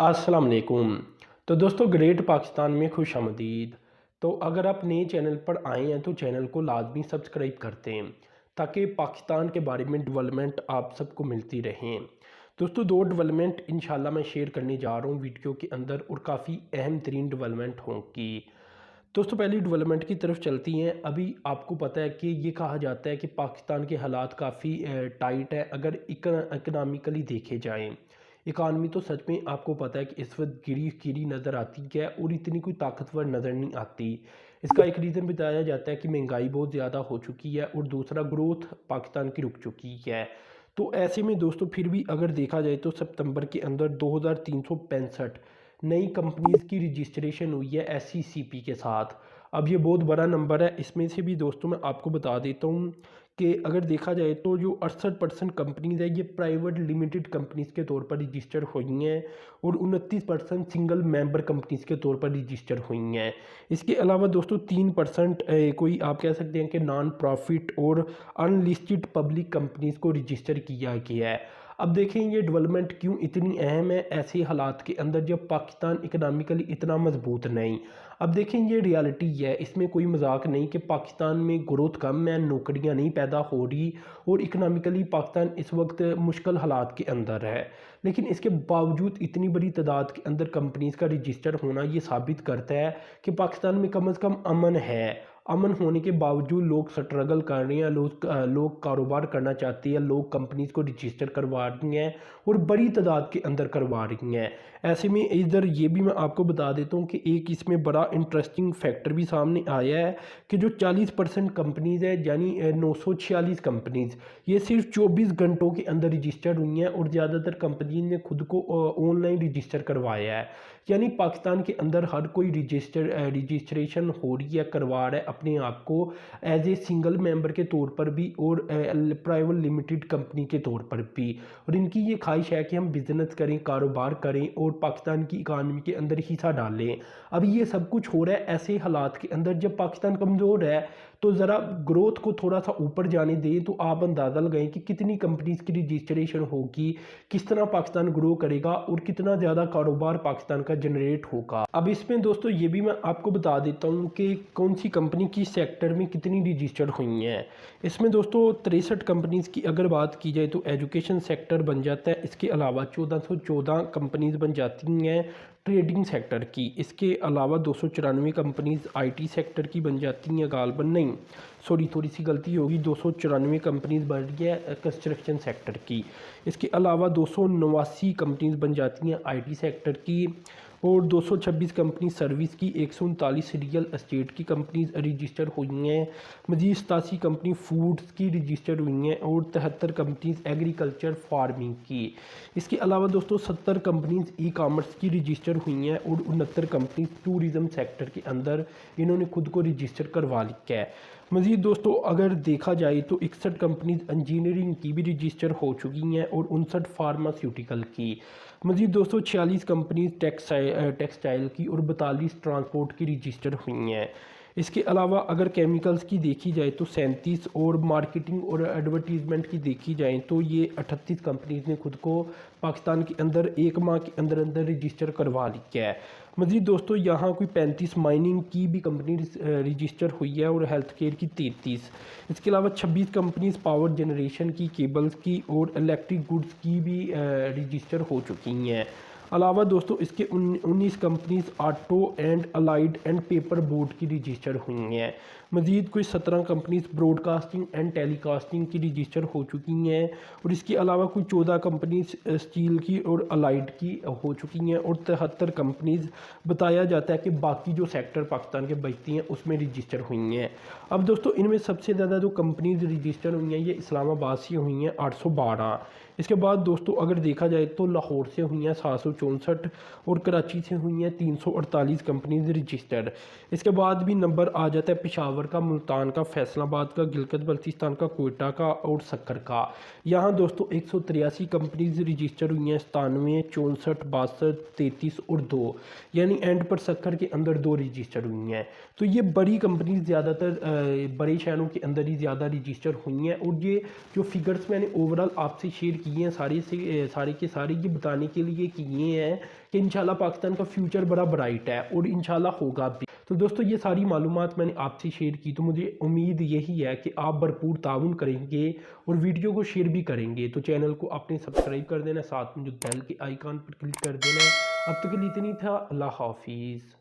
अस्सलाम वालेकुम। तो दोस्तों ग्रेट पाकिस्तान में खुश आमदीद। तो अगर आप नए चैनल पर आए हैं तो चैनल को लाजमी सब्सक्राइब करते हैं ताकि पाकिस्तान के बारे में डेवलपमेंट आप सबको मिलती रहें। दोस्तों दो डेवलपमेंट इंशाल्लाह मैं शेयर करने जा रहा हूँ वीडियो के अंदर और काफ़ी अहम तरीन डेवलपमेंट होंगी। दोस्तों पहली डेवलपमेंट की तरफ चलती हैं। अभी आपको पता है कि ये कहा जाता है कि पाकिस्तान के हालात काफ़ी टाइट है अगर इकनॉमिकली देखे जाएं। इकानमी तो सच में आपको पता है कि इस वक्त गिरी गिरी नज़र आती है और इतनी कोई ताकतवर नज़र नहीं आती। इसका एक रीज़न बताया जाता है कि महंगाई बहुत ज़्यादा हो चुकी है और दूसरा ग्रोथ पाकिस्तान की रुक चुकी है। तो ऐसे में दोस्तों फिर भी अगर देखा जाए तो सितंबर के अंदर 2365 नई कंपनीज़ की रजिस्ट्रेशन हुई है SCCP के साथ। अब ये बहुत बड़ा नंबर है। इसमें से भी दोस्तों मैं आपको बता देता हूँ कि अगर देखा जाए तो जो 68% कंपनीज़ है ये प्राइवेट लिमिटेड कंपनीज़ के तौर पर रजिस्टर हुई हैं और 29% सिंगल मेंबर कंपनीज़ के तौर पर रजिस्टर हुई हैं। इसके अलावा दोस्तों 3% कोई आप कह सकते हैं कि नॉन प्रॉफिट और अनलिस्टेड पब्लिक कंपनीज़ को रजिस्टर किया गया है। अब देखें ये डेवलपमेंट क्यों इतनी अहम है ऐसे हालात के अंदर जब पाकिस्तान इकनॉमिकली इतना मजबूत नहीं। अब देखें ये रियलिटी है, इसमें कोई मजाक नहीं कि पाकिस्तान में ग्रोथ कम है, नौकरियां नहीं पैदा हो रही और इकनॉमिकली पाकिस्तान इस वक्त मुश्किल हालात के अंदर है। लेकिन इसके बावजूद इतनी बड़ी तादाद के अंदर कंपनीज़ का रजिस्टर होना ये साबित करता है कि पाकिस्तान में कम से कम अमन है। अमन होने के बावजूद लोग स्ट्रगल कर रहे हैं, लोग कारोबार करना चाहते हैं, लोग कंपनीज़ को रजिस्टर करवा रही हैं और बड़ी तादाद के अंदर करवा रही हैं। ऐसे में इधर ये भी मैं आपको बता देता हूँ कि एक इसमें बड़ा इंटरेस्टिंग फैक्टर भी सामने आया है कि जो 40% कंपनीज़ है यानी 946 कंपनीज़ ये सिर्फ 24 घंटों के अंदर रजिस्टर्ड हुई हैं और ज़्यादातर कंपनी ने खुद को ऑनलाइन रजिस्टर करवाया है। यानी पाकिस्तान के अंदर हर कोई रजिस्ट्रेशन हो रही है, करवा रहा है अपने आप को एज ए सिंगल मेंबर के तौर पर भी और प्राइवेट लिमिटेड कंपनी के तौर पर भी। और इनकी ये ख्वाहिश है कि हम बिजनेस करें, कारोबार करें और पाकिस्तान की इकानमी के अंदर हिस्सा डालें। अब ये सब कुछ हो रहा है ऐसे हालात के अंदर जब पाकिस्तान कमज़ोर है। तो ज़रा ग्रोथ को थोड़ा सा ऊपर जाने दें तो आप अंदाज़ा लगाएं कि कितनी कंपनीज़ की रजिस्ट्रेशन होगी, किस तरह पाकिस्तान ग्रो करेगा और कितना ज़्यादा कारोबार पाकिस्तान का जनरेट होगा। अब इसमें दोस्तों ये भी मैं आपको बता देता हूँ कि कौन सी कंपनी किस सेक्टर में कितनी रजिस्टर्ड हुई हैं। इसमें दोस्तों 63 कंपनीज़ की अगर बात की जाए तो एजुकेशन सेक्टर बन जाता है। इसके अलावा 1414 कंपनीज़ बन जाती हैं ट्रेडिंग सेक्टर की। इसके अलावा 294 कंपनीज़ IT सेक्टर की बन जाती हैं, गालबन नहीं सॉरी थोड़ी सी गलती होगी, 294 कंपनीज़ बन रही है कंस्ट्रक्शन सेक्टर की। इसके अलावा 289 कंपनीज़ बन जाती हैं IT सेक्टर की और 226 कंपनी सर्विस की, 139 रियल एस्टेट की कंपनीज रजिस्टर हुई हैं, मजीद 87 कंपनी फूड्स की रजिस्टर हुई हैं और 73 कंपनीज एग्रीकल्चर फार्मिंग की। इसके अलावा दोस्तों 70 कंपनीज ई-कॉमर्स की रजिस्टर हुई हैं और 69 कंपनीज टूरिज़म सेक्टर के अंदर इन्होंने खुद को रजिस्टर करवा लिया है। मज़ीद दोस्तों अगर देखा जाए तो 61 कंपनीज इंजीनियरिंग की भी रजिस्टर हो चुकी हैं और 59 फार्मास्यूटिकल की। मज़ीद दोस्तों 46 कंपनीज टेक्सटाइल की और 42 ट्रांसपोर्ट की रजिस्टर हुई हैं। इसके अलावा अगर केमिकल्स की देखी जाए तो 37 और मार्केटिंग और एडवर्टीज़मेंट की देखी जाए तो ये 38 कंपनीज ने खुद को पाकिस्तान के अंदर एक माह के अंदर अंदर रजिस्टर करवा लिया है। मज़ीद दोस्तों यहाँ कोई 35 माइनिंग की भी कंपनी रजिस्टर हुई है और हेल्थ केयर की 33। इसके अलावा 26 कंपनीज पावर जनरेशन की, केबल्स की और इलेक्ट्रिक गुड्स की भी रजिस्टर हो चुकी हैं। अलावा दोस्तों इसके 19 companies auto and allied and paper board की रजिस्टर हुई हैं। मज़ीद कोई 17 कंपनीज ब्रॉडकास्टिंग एंड टेलीकास्टिंग की रजिस्टर हो चुकी हैं और इसके अलावा कोई 14 कंपनीज स्टील की और अलाइड की हो चुकी हैं और 73 कंपनीज बताया जाता है कि बाकी जो सेक्टर पाकिस्तान के बचती हैं उसमें रजिस्टर हुई हैं। अब दोस्तों इनमें सबसे ज़्यादा जो कंपनीज रजिस्टर हुई हैं ये इस्लामाबाद से हुई हैं 812। इसके बाद दोस्तों अगर देखा जाए तो लाहौर से हुई हैं 764 और कराची से हुई हैं 348 कंपनीज रजिस्टर्ड। इसके बाद भी नंबर आ जाता है पेशावर पेशावर का, मुल्तान का, फैसलाबाद का, गिलगित बल्तिस्तान का, कोयटा का और सक्कर का। यहाँ दोस्तों 183 कंपनीज रजिस्टर हुई हैं, 97, 64, 62, 33 और 2, यानी एंड पर सक्कर के अंदर 2 रजिस्टर हुई हैं। तो ये बड़ी कंपनीज ज़्यादातर बड़े शहरों के अंदर ही ज़्यादा रजिस्टर हुई हैं। और ये जो फिगर्स मैंने ओवरऑल आपसे शेयर किए हैं सारे के सारे ये बताने के लिए किए हैं कि इंशाल्लाह पाकिस्तान का फ्यूचर बड़ा ब्राइट है और इंशाल्लाह होगा भी। तो दोस्तों ये सारी मालूमात मैंने आपसे शेयर की, तो मुझे उम्मीद यही है कि आप भरपूर ताउन करेंगे और वीडियो को शेयर भी करेंगे। तो चैनल को आपने सब्सक्राइब कर देना, साथ में जो बेल के आइकॉन पर क्लिक कर देना है। अब तक के लिए इतनी था। अल्लाह हाफिज़।